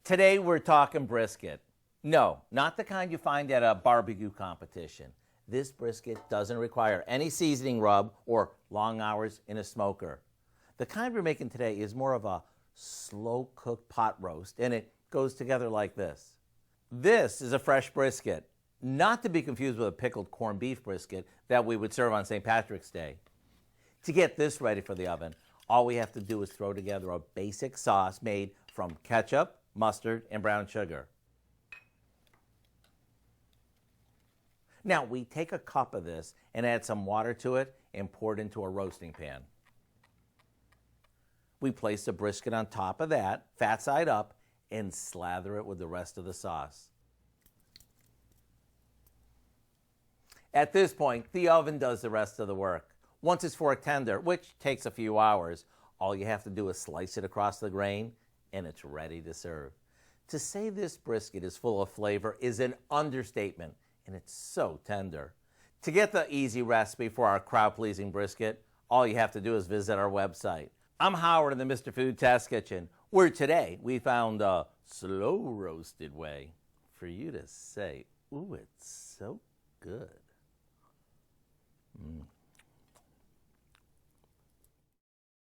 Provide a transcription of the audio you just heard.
Today we're talking brisket. No, not the kind you find at a barbecue competition. This brisket doesn't require any seasoning rub or long hours in a smoker. The kind we're making today is more of a slow-cooked pot roast, and it goes together like this. This is a fresh brisket, not to be confused with a pickled corned beef brisket that we would serve on St. Patrick's Day. To get this ready for the oven, all we have to do is throw together a basic sauce made from ketchup, mustard, and brown sugar. Now, we take a cup of this and add some water to it and pour it into a roasting pan. We place the brisket on top of that, fat side up, and slather it with the rest of the sauce. At this point, the oven does the rest of the work. Once it's fork tender, which takes a few hours, all you have to do is slice it across the grain, and it's ready to serve. To say this brisket is full of flavor is an understatement, and it's so tender. To get the easy recipe for our crowd-pleasing brisket, all you have to do is visit our website. I'm Howard in the Mr. Food Test Kitchen, where today we found a slow-roasted way for you to say, ooh, it's so good.